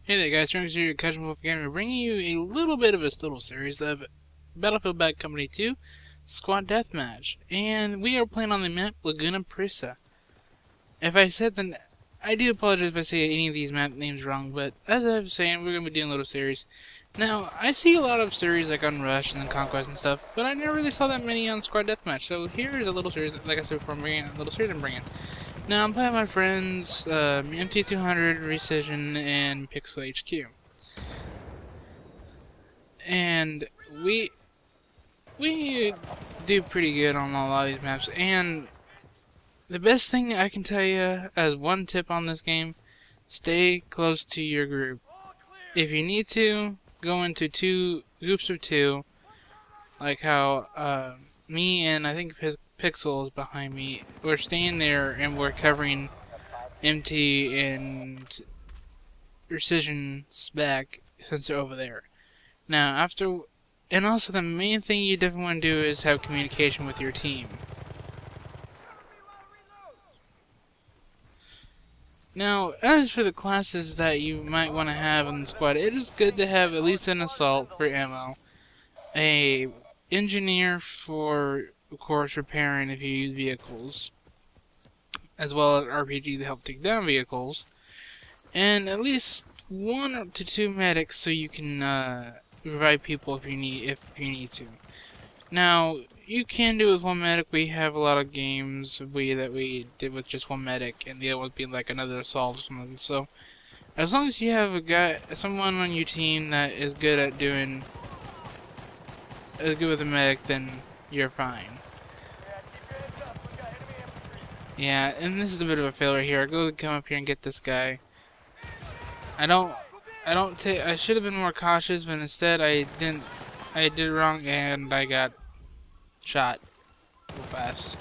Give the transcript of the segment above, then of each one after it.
Hey there guys, Rescissionz here, Casual Wolf Gamer, bringing you a little bit of a little series of Battlefield Bad Company 2 Squad Deathmatch. And we are playing on the map Laguna Presa. If I said then, I do apologize if I say any of these map names wrong, but as I was saying, we're going to be doing a little series. Now, I see a lot of series like on Rush and Conquest and stuff, but I never really saw that many on Squad Deathmatch. So here is a little series, like I said before, I'm bringing a little series I'm bringing. Now I'm playing with my friends, MT200, Rescissionz, and PixeLHQ. And we do pretty good on a lot of these maps, and the best thing I can tell you as one tip on this game, stay close to your group. If you need to, go into two groups of two, like how me and I think Pixel is behind me. We're staying there and we're covering MT and Rescissionz back since they're over there. Now and also the main thing you definitely want to do is have communication with your team. Now, as for the classes that you might want to have in the squad, it is good to have at least an assault for ammo, a engineer for, of course, repairing if you use vehicles, as well as RPG to help take down vehicles, and at least 1 to 2 medics so you can revive people if you need to. Now, you can do it with 1 medic. We have a lot of games that we did with just 1 medic, and the other one being like another assault or something. So, as long as you have someone on your team that is good at doing, as good with a medic, then you're fine. Yeah, and this is a bit of a failure here. I go to come up here and get this guy. I should have been more cautious, but instead I did it wrong and I got shot real fast.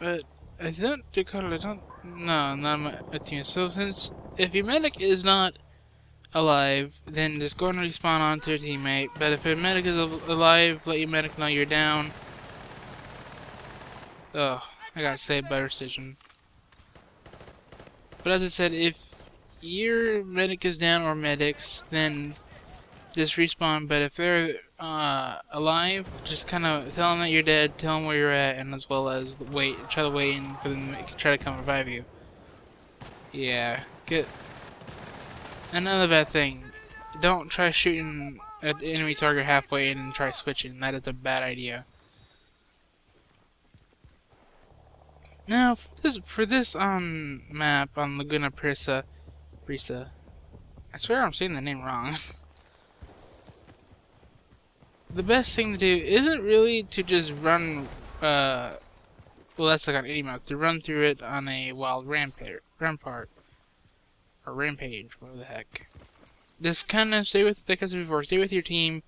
But I don't, Dakota, no, not my team. So if your medic is not alive, then just go and respawn onto your teammate. But if your medic is alive, let your medic know you're down. Oh, I got saved by Rescissionz. But as I said, if your medic is down or medics, then just respawn. But if they're alive, just kind of tell them that you're dead, tell them where you're at, and as well as try to wait for them to try to come revive you. Yeah, good. Another bad thing, don't try shooting at the enemy target halfway in and try switching. That is a bad idea. Now, for this map on Laguna Presa, I swear I'm saying the name wrong. The best thing to do isn't really to just run, well, that's like on any map, to run through it on a wild rampage, whatever the heck. Just kind of stay with, like I said before, stay with your team,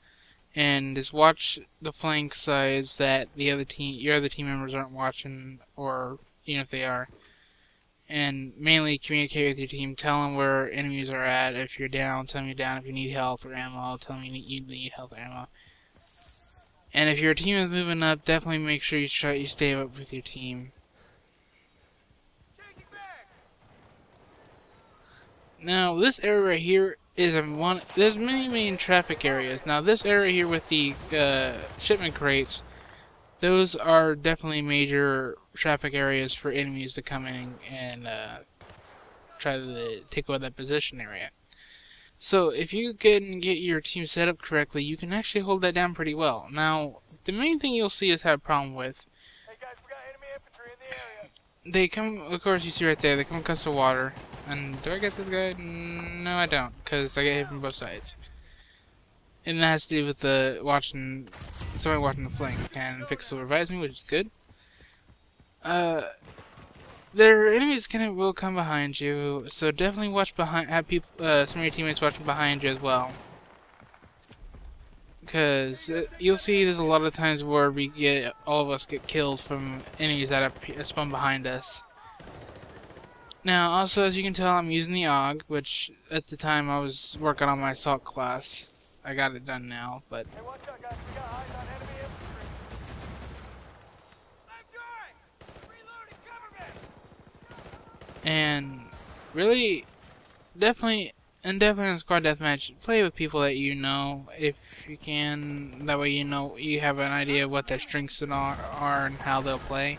and just watch the flank sides that your other team members aren't watching, or even if they are. And mainly communicate with your team, tell them where enemies are at. If you're down, tell them you're down. If you need health or ammo, tell them you need health or ammo. And if your team is moving up, definitely make sure you stay up with your team. Now, this area right here is there's many main traffic areas. Now, this area here with the shipment crates, those are definitely major traffic areas for enemies to come in and try to take over that position area. So, if you can get your team set up correctly, you can actually hold that down pretty well. Now, the main thing you'll see is have a problem with. Hey guys, we got enemy infantry in the area. They come, of course, you see right there, they come across the water. And do I get this guy? No, I don't, because I get hit from both sides. And that has to do with somebody watching the flank. And Pixel revives me, which is good. Their enemies will come behind you, so definitely watch behind. Have people, some of your teammates watching behind you as well. Because you'll see there's a lot of times where all of us get killed from enemies that have spawned behind us. Now, also, as you can tell, I'm using the AUG, which at the time I was working on my assault class. I got it done now, but. Hey, watch out, guys. We got eyes on enemy infantry. I'm going! Reloading, cover me! And really, definitely in Squad Deathmatch, play with people that you know if you can. That way you have an idea of what their strengths are and how they'll play.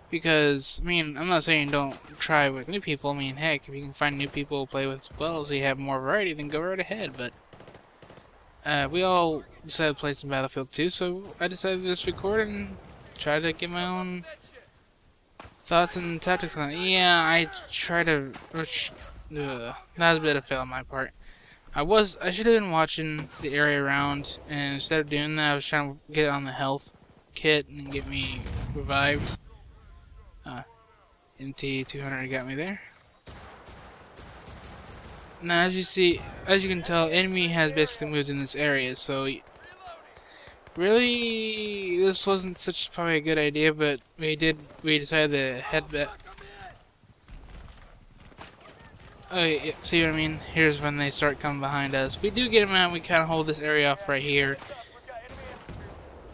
Because, I mean, I'm not saying don't try with new people. I mean, heck, if you can find new people to play with as well, so you have more variety, then go right ahead. But we all decided to play some Battlefield 2, so I decided to just record and try to get my own thoughts and tactics on it. Yeah, I try to... that was a bit of a fail on my part. I should have been watching the area around, and instead of doing that, I was trying to get on the health kit and get me revived. MT200 got me there. Now, as you can tell, enemy has basically moved in this area, so really, this wasn't probably a good idea, but we decided to head back. Oh, yeah, see what I mean? Here's when they start coming behind us. We do get them out, we kind of hold this area off right here.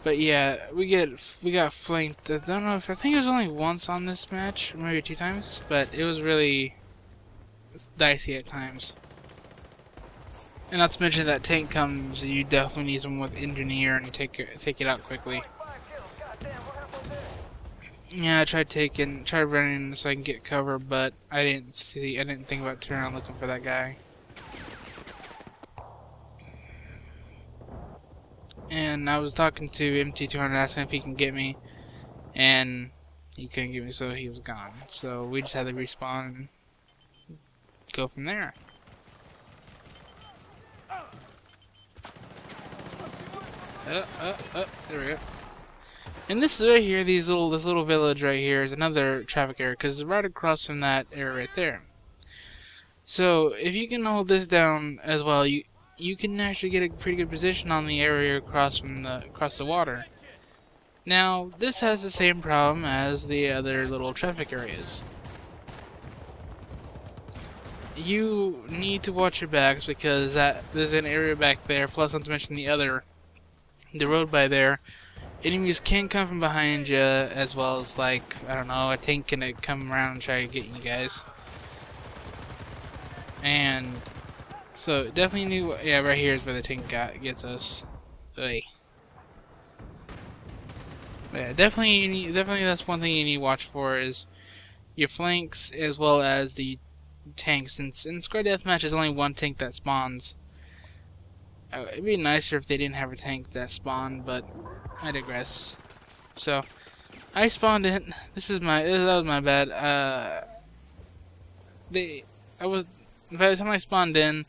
But yeah, we got flanked. I don't know I think it was only once on this match, or maybe 2 times, but it was really dicey at times. And not to mention that tank comes, you definitely need someone with engineer and take it out quickly. Yeah, I tried running so I can get cover, but I didn't think about turning around looking for that guy. And I was talking to MT200 asking if he can get me, and he couldn't get me, so he was gone. So we just had to respawn and go from there. There we go. And this is right here, this little village right here is another traffic area, because it's right across from that area right there. So if you can hold this down as well, you can actually get a pretty good position on the area across the water. Now, this has the same problem as the other little traffic areas. You need to watch your backs because there's an area back there, plus not to mention the road by there. Enemies can come from behind you, as well as, like, I don't know, a tank can come around and try to get you guys. And so definitely right here is where the tank gets us. Oy. Yeah, definitely that's one thing you need to watch for is your flanks as well as the tanks. Since in Squad Deathmatch there's only one tank that spawns. It'd be nicer if they didn't have a tank that spawned, but I digress. So I spawned in. That was my bad. By the time I spawned in,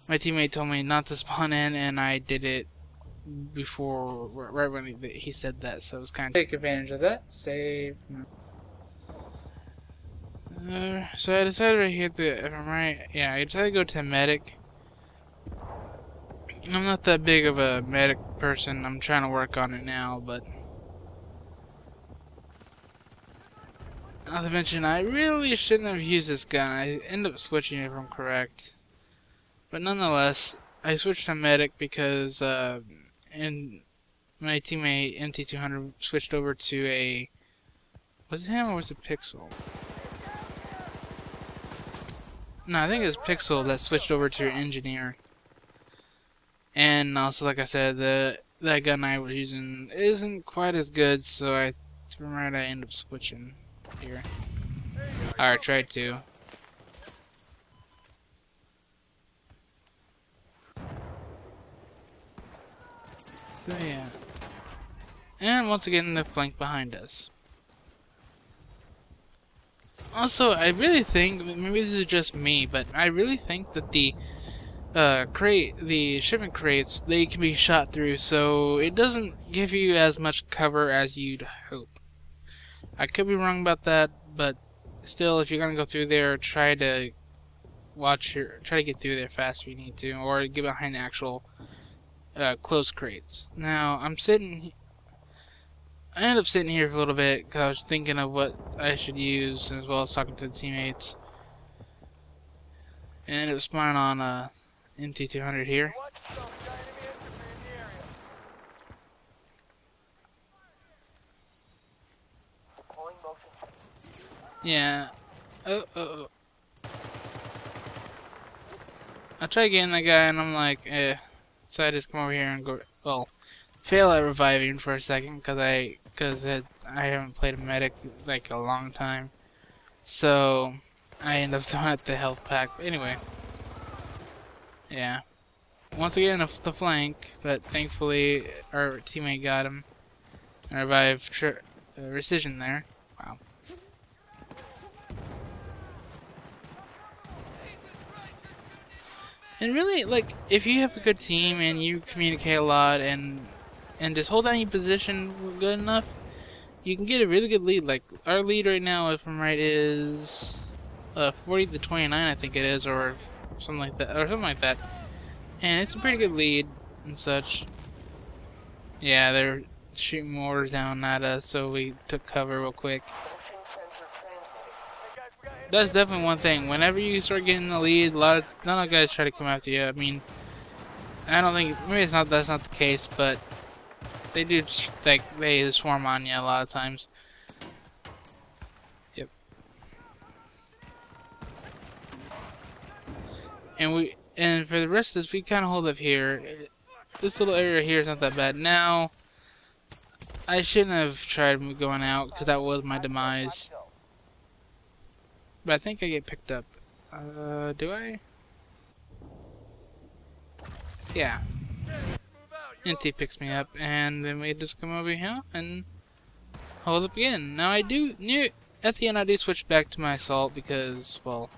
my teammate told me not to spawn in, and I did it right when he said that, so I was kind of take advantage of that. Save. So I decided right here if I'm right, yeah, I decided to go to medic. I'm not that big of a medic person. I'm trying to work on it now, but not to mention I really shouldn't have used this gun. I ended up switching it if I'm correct. But nonetheless, I switched to medic because and my teammate MT200 switched over to a... Was it him or was it Pixel? No, I think it was Pixel that switched over to engineer. And also, like I said, that gun I was using isn't quite as good, so I ended up switching here. Or I tried to. So yeah. And once again, the flank behind us. Also, I really think, maybe this is just me, but I really think that the shipment crates, they can be shot through, so it doesn't give you as much cover as you'd hope. I could be wrong about that, but still, if you're gonna go through there, try to get through there fast if you need to, or get behind the actual closed crates. Now, I ended up sitting here for a little bit because I was thinking of what I should use, as well as talking to the teammates. And it was spawning on MT200 here. Yeah. Oh, oh, oh. I tried getting that guy, and I'm like, eh. So I just come over here and go, well, fail at reviving for a second, because I haven't played a medic like a long time. So I end up throwing out the health pack. But anyway, yeah. Once again, the flank, but thankfully our teammate got him and revived Rescissionz there. Wow. And really, like, if you have a good team and you communicate a lot and just hold down your position good enough, you can get a really good lead. Like, our lead right now, if I'm right, is 40-29, I think it is, or something like that. And it's a pretty good lead and such. Yeah, they're shooting mortars down at us, so we took cover real quick. That's definitely one thing. Whenever you start getting the lead, none of guys try to come after you. I mean, I don't think, maybe that's not the case, but they do, like, they swarm on you a lot of times. Yep. And for the rest of this, we kind of hold up here. This little area here is not that bad. Now, I shouldn't have tried going out, because that was my demise. But I think I get picked up. Do I? Yeah. NT picks me up, and then we just come over here and hold up again. Now at the end I do switch back to my assault because, well,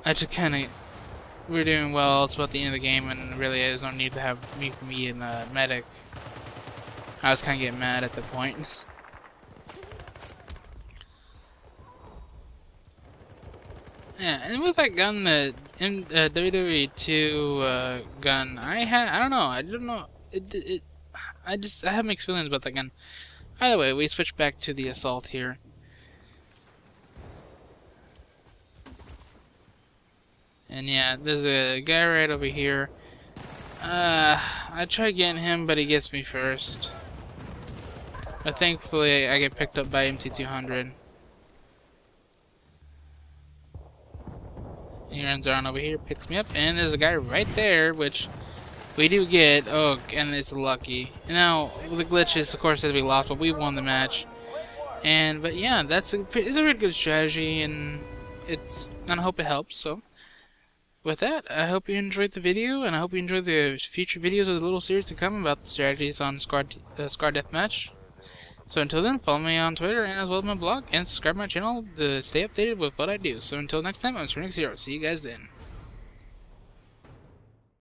I just kinda, we're doing well, it's about the end of the game, and really there's no need to have me and the medic. I was kinda getting mad at the point. Yeah, and with that gun, the WWE 2 gun, I don't know, I have mixed feelings about that gun. Either way, we switch back to the assault here. And yeah, there's a guy right over here. I try getting him, but he gets me first. But thankfully, I get picked up by MT200. He runs around over here, picks me up, and there's a guy right there, which we do get. Oh, and it's lucky. Now, the glitches, of course, that we lost, but we won the match. But yeah, it's a really good strategy, and I hope it helps. So, with that, I hope you enjoyed the video, and I hope you enjoy the future videos of the little series to come about the strategies on Squad Deathmatch. So until then, follow me on Twitter and as well as my blog, and subscribe to my channel to stay updated with what I do. So until next time, I'm Squad. See you guys then.